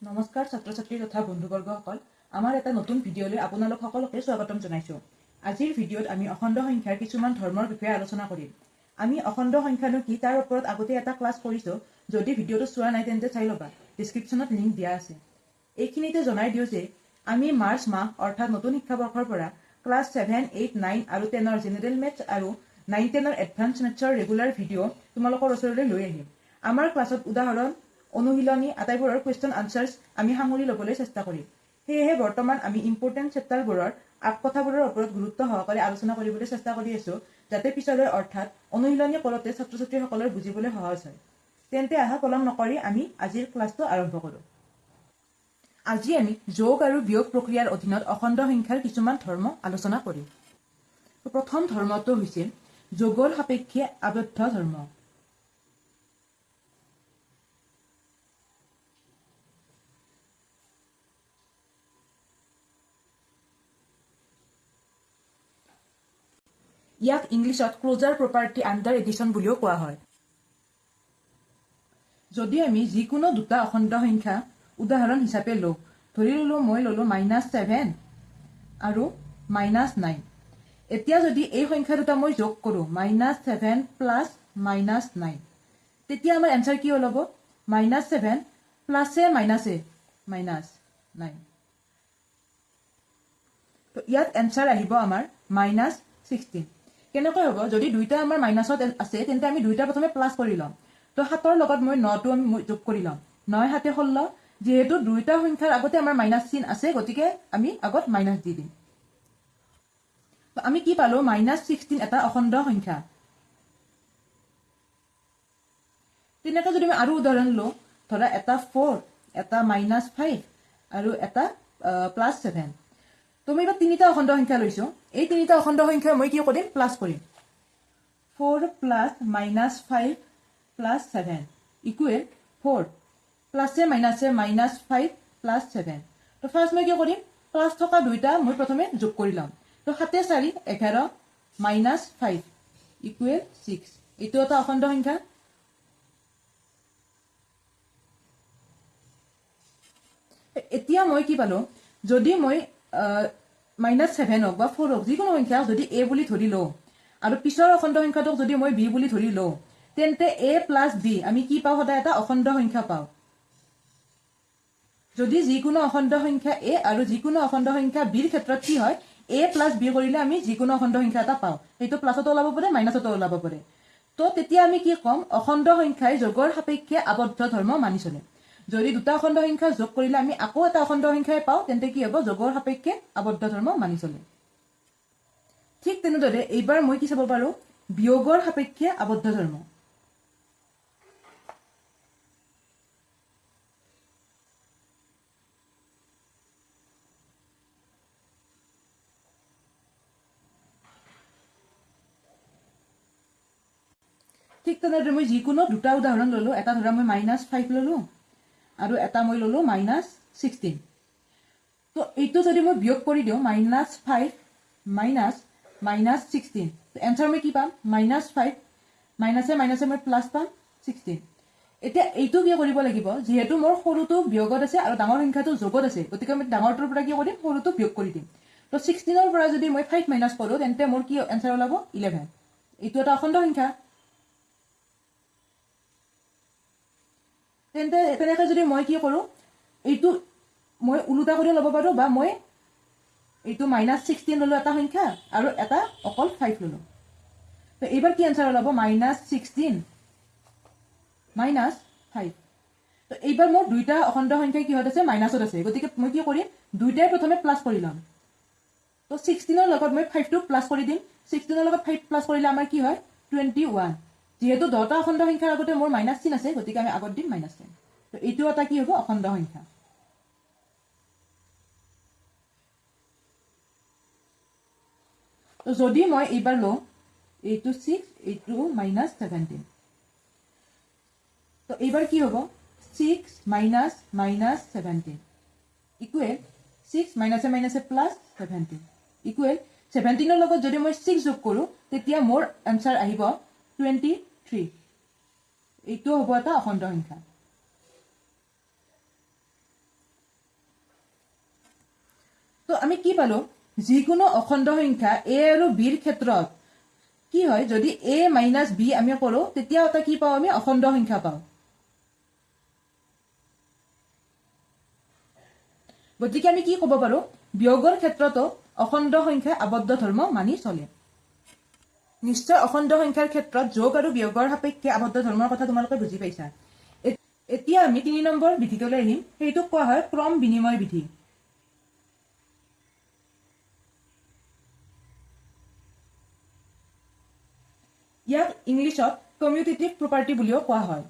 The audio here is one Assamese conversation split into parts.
নমস্কাৰ ছাত্ৰ ছাত্ৰী তথা বন্ধুবৰ্গসকল, আমাৰ এটা নতুন ভিডিঅ'লৈ আপোনালোক সকলোকে স্বাগতম জনাইছো। আজিৰ ভিডিঅ'ত আমি অখণ্ড সংখ্যাৰ কিছুমান ধৰ্মৰ বিষয়ে আলোচনা কৰিম। আমি অখণ্ড সংখ্যানো কি তাৰ ওপৰত আগতে এটা ক্লাছ কৰিছো। যদি ভিডিঅ'টো চোৱা নাই তেন্তে চাই ল'বা, ডিছক্ৰিপশ্যনত লিংক দিয়া আছে। এইখিনিতে জনাই দিওঁ যে আমি মাৰ্চ মাহ অৰ্থাৎ নতুন শিক্ষাবৰ্ষৰ পৰা ক্লাছ 7, 8, 9 আৰু 10ৰ জেনেৰেল মেথছ আৰু 9, 10ৰ এডভান্স মেথছৰ ৰেগুলাৰ ভিডিঅ' তোমালোকৰ ওচৰলৈ লৈ আহিম। আমাৰ ক্লাছত উদাহৰণ, অনুশীলনী আটাইবোৰৰ কুৱেশ্যন আনচাৰ্ছ আমি সামৰি ল'বলৈ চেষ্টা কৰিম। সেয়েহে বৰ্তমান আমি ইম্পৰ্টেণ্ট চেপ্টাৰবোৰৰ কথাবোৰৰ ওপৰত গুৰুত্ব সহকাৰে আলোচনা কৰিবলৈ চেষ্টা কৰি আছো, যাতে পিছলৈ অৰ্থাৎ অনুশীলনী কৰোঁতে ছাত্ৰ ছাত্ৰীসকলৰ বুজিবলৈ সহজ হয়। তেন্তে আহা পলম নকৰি আমি আজিৰ ক্লাছটো আৰম্ভ কৰোঁ। আজি আমি যোগ আৰু বিয়োগ প্ৰক্ৰিয়াৰ অধীনত অখণ্ড সংখ্যাৰ কিছুমান ধৰ্ম আলোচনা কৰিম। প্ৰথম ধৰ্মটো হৈছে যোগৰ সাপেক্ষে আবদ্ধ ধৰ্ম। ইয়াক ইংলিছত ক্লোজাৰ প্ৰপাৰ্টি আণ্ডাৰ এডিশ্যন বুলিও কোৱা হয়। যদি আমি যিকোনো দুটা অখণ্ড সংখ্যা উদাহৰণ হিচাপে লওঁ, ধৰি ললোঁ মই ললোঁ -7 আৰু -9। এতিয়া যদি এই সংখ্যা দুটা মই যোগ কৰোঁ, -7 প্লাছ -9, তেতিয়া আমাৰ এনচাৰ কি ওলাব? -7 প্লাছে মাইনাছে -9। তো ইয়াত এনচাৰ আহিব আমাৰ -16। কেনেকৈ হ'ব? যদি দুইটা আমাৰ মাইনাছত আছে তেন্তে আমি দুইটা প্ৰথমে প্লাছ কৰি ল'ম। তো 7ৰ লগত মই 9টো আমি যোগ কৰি ল'ম। 9 7 16। যিহেতু দুইটা সংখ্যাৰ আগতে আমাৰ মাইনাছ চিন আছে, গতিকে আমি আগত মাইনাছ দি দিম। আমি কি পালো? -16 এটা অখণ্ড সংখ্যা। তেনেকৈ যদি আমি আৰু উদাহৰণ লওঁ, ধৰা এটা 4, এটা -5 আৰু এটা +7। তুমি এবাৰ তিনিটা অখণ্ড সংখ্যা লৈছো। এই তিনিটা অখণ্ড সংখ্যা মই কি কৰিম? প্লাছ কৰিম। 4 প্লাছ -5 প্লাছ 7 ইকুৱেল 4 প্লাছে মাইনাছে -5 প্লাছ 7। তো ফাৰ্ষ্ট মই কি কৰিম? প্লাছ থকা দুইটা মই প্ৰথমে যোগ কৰি ল'ম। তো 7 4 11 -5 ইকুৱেল 6। এইটো এটা অখণ্ড সংখ্যা। এতিয়া মই কি পালো? যদি মই -7 হওক বা 4 হওক, যিকোনো সংখ্যা যদি a বুলি ধৰি লওঁ আৰু পিছৰ অখণ্ড সংখ্যাটোক যদি মই b বুলি ধৰি লওঁ, তেন্তে a প্লাছ b আমি কি পাওঁ? সদায় এটা অখণ্ড সংখ্যা পাওঁ। যদি যিকোনো অখণ্ড সংখ্যা a আৰু যিকোনো অখণ্ড সংখ্যা b ৰ ক্ষেত্ৰত কি হয়? a প্লাছ b কৰিলে আমি যিকোনো অখণ্ড সংখ্যা এটা পাওঁ। সেইটো প্লাছতো ওলাব পাৰে, মাইনাছতো ওলাব পাৰে। তো তেতিয়া আমি কি ক'ম? অখণ্ড সংখ্যাই যোগৰ সাপেক্ষে আবদ্ধ ধৰ্ম মানি চলে। যদি দুটা অখণ্ড সংখ্যা যোগ কৰিলে আমি আকৌ এটা অখণ্ড সংখ্যাই পাওঁ, তেন্তে কি হ'ব? যোগৰ সাপেক্ষে আবদ্ধ ধৰ্ম মানি চলে। ঠিক তেনেদৰে এইবাৰ মই কি চাব পাৰো? বিয়োগৰ সাপেক্ষে আবদ্ধ ধৰ্ম। ঠিক তেনেদৰে মই যিকোনো দুটা উদাহৰণ ললো। এটা ধৰা মই -5 ললো আৰু এটা মই ললো -16। তো এইটো যদি মই বিয়োগ কৰি দিওঁ, -5 -16, এনচাৰ মই কি পাম? -5 মাইনাছে মাইনাছে মই প্লাছ পাম 16। এতিয়া এইটো কি কৰিব লাগিব? যিহেতু মোৰ সৰুটো বিয়োগত আছে আৰু ডাঙৰ সংখ্যাটো যোগত আছে, গতিকে মই ডাঙৰটোৰ পৰা কি কৰিম? সৰুটো বিয়োগ কৰি দিম। তো 16ৰ পৰা যদি মই 5 মাইনাছ কৰোঁ, তেন্তে মোৰ কি এনচাৰ ওলাব? 11। এইটো এটা অখণ্ড সংখ্যা। তেন্তে তেনেকৈ যদি মই কি কৰোঁ, এইটো মই ওলোটা কৰি ল'ব পাৰোঁ, বা মই এইটো -16 ল'লো এটা সংখ্যা আৰু এটা অকল 5 ল'লো। তো এইবাৰ কি এনচাৰ ওলাব? -16 -5। তো এইবাৰ মোৰ দুইটা অখণ্ড সংখ্যা কিহত আছে? মাইনাছত আছে। গতিকে মই কি কৰিম? দুইটাই প্ৰথমে প্লাছ কৰি ল'ম। তো 16ৰ লগত মই 5টো প্লাছ কৰি দিম। 16ৰ লগত 5 প্লাছ কৰিলে আমাৰ কি হয়? 21। যিহেতু 10টা অখণ্ড সংখ্যাৰ আগতে মোৰ মাইনাছ চিন আছে, গতিকে আমি আগত দিম -10। তো এইটো এটা কি হ'ব? অখণ্ড সংখ্যা। তো যদি মই এইবাৰ লওঁ, এইটো 6, এইটো -17। তো এইবাৰ কি হ'ব? 6 - -17 ইকুৱেল 6 মাইনাছে মাইনাছে প্লাছ 17 ইকুৱেল 17ৰ লগত যদি মই 6 যোগ কৰোঁ, তেতিয়া মোৰ এনচাৰ আহিব 23। এইটো হ'ব এটা অখণ্ড সংখ্যা। তো আমি কি পালো যিকোনো অখণ্ড সংখ্যা a আৰু b ৰ ক্ষেত্ৰত কি হয় যদি a মাইনাস b আমি কৰো তেতিয়া এটা কি পাও আমি অখণ্ড সংখ্যা পাও গতিকে আমি কি ক'ব পাৰো বিয়োগৰ ক্ষেত্ৰতো অখণ্ড সংখ্যা আবদ্ধ ধৰ্ম মানি চলে নিশ্চয় অখণ্ড সংখ্যাৰ ক্ষেত্ৰত যোগ আৰু বিয়োগৰ সাপেক্ষে আবদ্ধ ধৰ্মৰ কথা তোমালোকে বুজি পাইছা এতিয়া আমি 3 নম্বৰ বিধিটোলৈ আহিম সেইটোক কোৱা হয় ক্ৰম বিনিময় বিধি ইয়াক ইংলিছত কমিউটেটিভ প্ৰপাৰ্টি বুলিও কোৱা হয়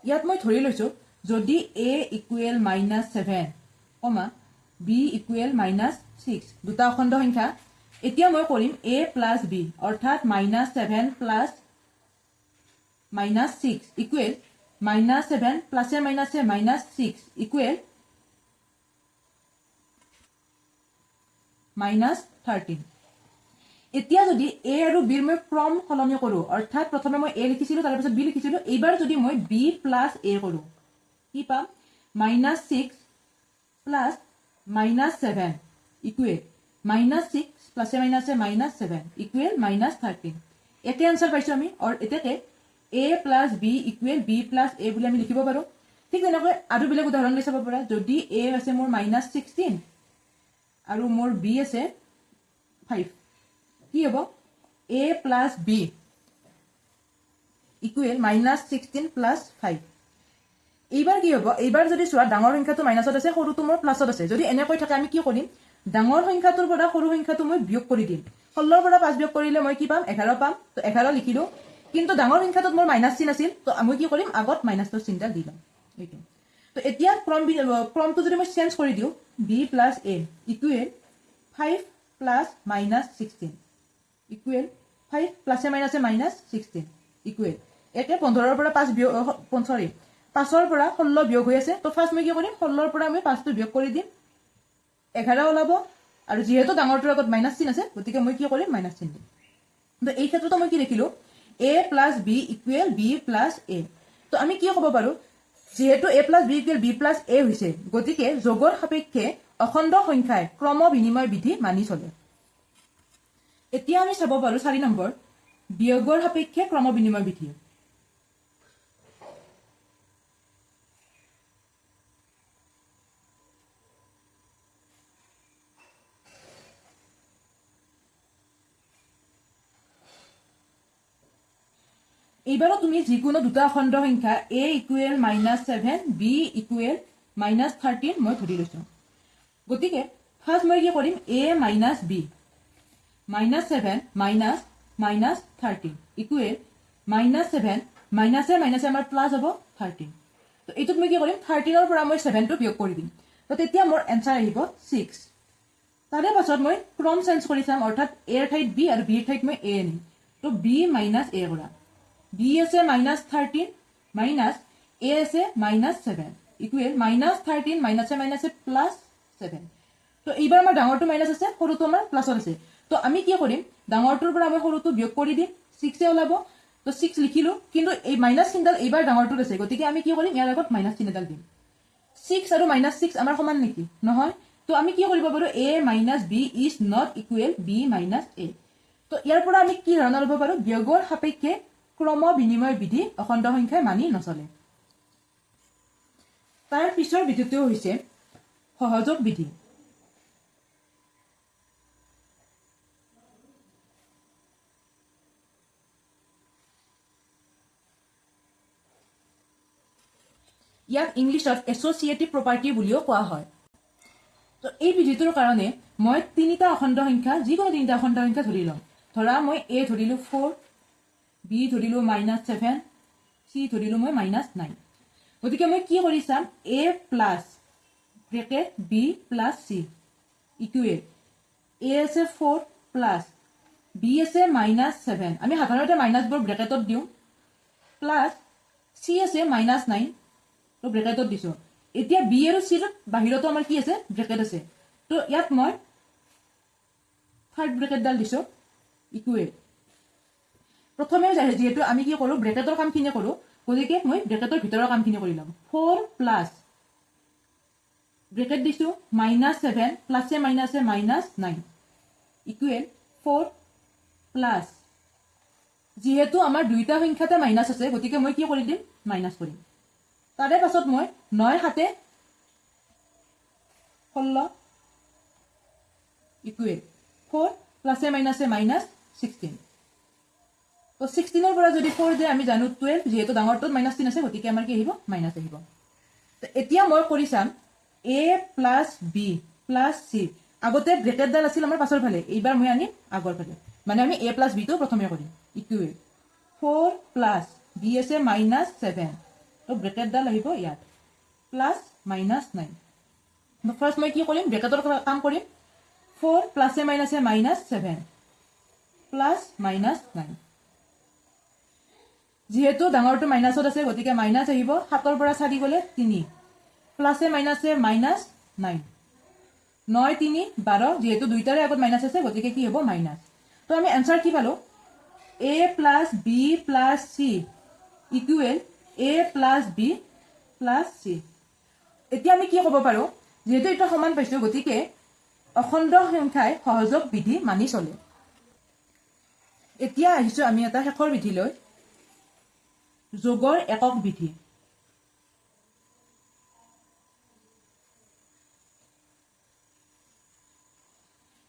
ইয়াত মই ধৰি লৈছো যদি a ইকুৱেল -7 b ইকুৱেল -6 দুটা অখণ্ড সংখ্যা এতিয়া মই কৰিম a প্লাস b অৰ্থাৎ -7 প্লাস -6 ইকুৱেল -7 প্লাসে মাইনাসে -6 ইকুৱেল -13 এতিয়া যদি a আৰু b ৰ মই ক্ৰম সলনি কৰো অৰ্থাৎ প্ৰথমে মই a লিখিছিলো তাৰ পিছত b লিখিছিলো এইবাৰ যদি মই b প্লাস a কৰো কি পাম -6 প্লাস -7 ইকুৱেল -6 প্লাসে মাইনাসে -7 ইকুৱেল -13 এতে আনসাৰ পাইছো আমি আৰু এতেকে a plus b equal b plus a বুলি আমি লিখিব পাৰো ঠিক তেনেকৈ আৰু বেলেগ উদাহৰণ লৈ চাব পাৰা যদি a আছে মোৰ -16 আৰু মোৰ b আছে 5 কি হ'ব a plus b equal -16 plus 5 এইবাৰ কি হ'ব এইবাৰ যদি চোৱা ডাঙৰ সংখ্যাটো মাইনাসত আছে সৰুটো মোৰ প্লাসত আছে যদি এনেকৈ থাকে আমি কি কৰিম ডাঙৰ সংখ্যাটোৰ পৰা সৰু সংখ্যাটো মই বিয়োগ কৰি দিম 16 ৰ পৰা 5 বিয়োগ কৰিলে মই কি পাম 11 পাম তো 11 লিখিলো কিন্তু ডাঙৰ সংখ্যাটোত মোৰ মাইনাস চিন আছিল তো আমি কি কৰিম আগত মাইনাসটো চিনটা দি লম এইটো তো এতিয়া ক্ৰমটো যদি মই চেঞ্জ কৰি দিও b plus a equal 5 plus -16 equal 5 প্লাসে মাইনাসে -16 ইকুৱেল এতে 15 ৰ পৰা 5 বিয়োগ 5 ৰ পৰা 16 বিয়োগ হৈ আছে তো ফাৰ্স্ট মই কি কৰিম 16 ৰ পৰা আমি 5 টো বিয়োগ কৰি দিম 11 ওলাব আৰু যেহেতু ডাঙৰটোৰ আগত মাইনাস চিন আছে গতিকে মই কি কৰিম মাইনাস চিন দিম তো এই ক্ষেত্ৰতো মই কি লিখিলো a plus b equal b plus a তো আমি কি ক'ব পাৰো যেহেতু a plus b equal b plus a হৈছে গতিকে যোগৰ সাপেক্ষে অখণ্ড সংখ্যাৰ ক্ৰম বিনিময় বিধি মানি চলে এতিয়া আমি চাব পাৰো 4 নম্বৰ বিয়োগৰ সাপেক্ষে ক্ৰম বিনিময় বিধি এইবাৰো তুমি যিকোনো দুটা অখণ্ড সংখ্যা a ইকুৱেল -7 b ইকুৱেল -13 মই ধৰি লৈছো গতিকে ফাৰ্স্ট মই কি কৰিম a minus b -7 minus -13 equal -7 মাইনাসে মাইনাসে আমাৰ প্লাস হ'ব 13 তো এইটোত মই কি কৰিম 13 ৰ পৰা মই 7 টো বিয়োগ কৰি দিম তো তেতিয়া মোৰ आंसर আহিব 6 তাৰে পাছত মই ক্ৰম চেঞ্জ কৰি চাম অৰ্থাৎ a ৰ ঠাইত b আৰু b ৰ ঠাইত মই a আনিম তো b minus a কৰা b আছে -13 minus a আছে -7 ইকুৱেল -13 মাইনাসে মাইনাসে +7 তো এইবাৰ আমাৰ ডাঙৰটো মাইনাস আছে সৰুটো আমাৰ প্লাসত আছে তো আমি কি কৰিম ডাঙৰটোৰ পৰা আমি সৰুটো বিয়োগ কৰি দিম 6 এ ওলাব তো 6 লিখিলো কিন্তু এই মাইনাস চিনডাল এইবাৰ ডাঙৰটোত আছে গতিকে আমি কি কৰিম ইয়াৰ আগত মাইনাস চিনডাল দিম 6 আৰু -6 আমাৰ সমান নেকি নহয় তো আমি কি কৰিব পাৰো a minus b is not equal b minus a তো ইয়াৰ পৰা আমি কি ধাৰণা ল'ব পাৰো বিয়োগৰ সাপেক্ষে ক্ৰম বিনিময় বিধি অখণ্ড সংখ্যাই মানি নচলে তাৰ পিছৰ বিধিটো হৈছে সহযোগ বিধি ইয়াক ইংলিছত এছ'চিয়েটিভ প্ৰপাৰ্টি বুলিও কোৱা হয় তো এই বিধিটোৰ কাৰণে মই তিনিটা অখণ্ড সংখ্যা যিকোনো তিনিটা অখণ্ড সংখ্যা ধৰি লম ধৰা মই a ধৰিলো 4 b ধৰিলো -7 c ধৰিলো মই -9 গতিকে মই কি কৰি চাম a plus bracket b plus c equal a আছে 4 প্লাস b আছে -7 আমি সাধাৰণতে মাইনাসবোৰ ব্ৰেকেটত দিও প্লাস c আছে -9 তো ব্ৰেকেটত দিছো এতিয়া b আৰু c ৰ বাহিৰতো আমাৰ কি আছে ব্ৰেকেট আছে তো ইয়াত মই থাৰ্ড ব্ৰেকেট ডাল দিছো ইকুৱেল প্ৰথমে যেহেতু আমি কি কৰো ব্ৰেকেটৰ কামখিনি কৰো গতিকে মই ব্ৰেকেটৰ ভিতৰৰ কামখিনি কৰি লম 4 প্লাস ব্ৰেকেট দিছোঁ -7 প্লাছে মাইনাছে -9 ইকুৱেল 4 প্লাছ, যিহেতু আমাৰ দুইটা সংখ্যাতে মাইনাছ আছে গতিকে মই কি কৰি দিম মাইনাছ কৰিম। তাৰে পাছত মই 9 7 16 ইকুৱেল 4 প্লাছে মাইনাছে -16। তো 16 পৰা যদি 4 যায় আমি জানো 12, যেহেতু ডাঙৰটোত -3 আছে গতিকে আমাৰ কি আহিব মাইনাছ আহিব। তো এতিয়া মই কৰি চাম a plus b plus c, আগতে ব্ৰেকেটডাল আছিল আমাৰ পাছৰ ফালে, এইবাৰ মই আনিম আগৰ ফালে, মানে আমি a প্লাছ b টো প্ৰথমে কৰিম ইকুৱেল 4 প্লাছ b আছে -7, তো ব্ৰেকেটডাল আহিব ইয়াত প্লাছ -9। ফাৰ্ষ্ট মই কি কৰিম ব্ৰেকেটৰ কাম কৰিম 4 প্লাছে মাইনাছে -7 প্লাছ -9, যেহেতু ডাঙৰটো মাইনাছত আছে গতিকে মাইনাছ আহিব, 7 পৰা 4 গ'লে 3 প্লাছে মাইনাছে -9, 9 3 12, যেহেতু দুইটাৰে আগত মাইনাছ আছে গতিকে কি হ'ব মাইনাছ। তো আমি এনচাৰ কি পালো a plus b plus c equal a plus b plus c। এতিয়া আমি কি ক'ব পাৰো, যেহেতু এটা সমান পাইছো গতিকে অখণ্ড সংখ্যাই সহযোগ বিধি মানি চলে। এতিয়া আহিছো আমি এটা শেষৰ বিধিলৈ, যোগৰ একক বিধি।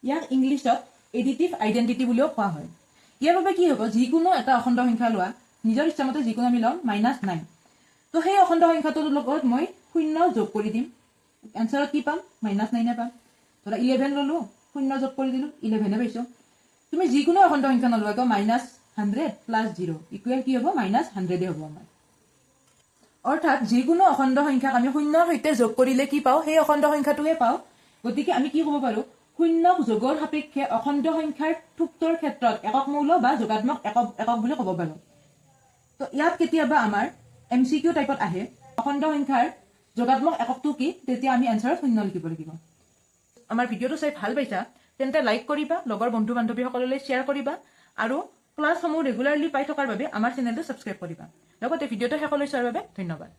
ইয়াক ইংলিছত এডিটিভ আইডেন্টিটি বুলিও কোৱা হয়। ইয়াৰ বাবে কি হ'ব, যিকোনো এটা অখণ্ড সংখ্যা লোৱা, নিজৰ ইচ্ছামতে যিকোনো আমি ল'ম -9, তো সেই অখণ্ড সংখ্যাটোৰ লগত মই 0 যোগ কৰি দিম, এনচাৰত কি পাম -9 পাম। ধৰা 11 ল'লো, 0 যোগ কৰি দিলো 11 পাইছো। তুমি যিকোনো অখণ্ড সংখ্যা নলোৱা তো -100 প্লাছ 0 ইকুৱেল কি হ'ব -100 হ'ব আমাৰ। অৰ্থাৎ যিকোনো অখণ্ড সংখ্যাক আমি 0ৰ সৈতে যোগ কৰিলে কি পাওঁ, সেই অখণ্ড সংখ্যাটোহে পাওঁ। গতিকে আমি কি ক'ব পাৰো, 0ক যোগৰ সাপেক্ষে অখণ্ড সংখ্যাৰ থোকটোৰ ক্ষেত্ৰত একক মৌল বা যোগাত্মক একক বুলি ক'ব পাৰো। তো ইয়াত কেতিয়াবা আমাৰ MCQ টাইপত আহে অখণ্ড সংখ্যাৰ যোগাত্মক এককটো কি, তেতিয়া আমি এনচাৰত 0 লিখিব লাগিব। আমাৰ ভিডিঅ'টো চাই ভাল পাইছা তেন্তে লাইক কৰিবা, লগৰ বন্ধু বান্ধৱীসকললৈ শ্বেয়াৰ কৰিবা, আৰু ক্লাছসমূহ ৰেগুলাৰলি পাই থকাৰ বাবে আমাৰ চেনেলটো ছাবস্ক্ৰাইব কৰিবা। লগতে ভিডিঅ'টো শেষলৈ চোৱাৰ বাবে ধন্যবাদ।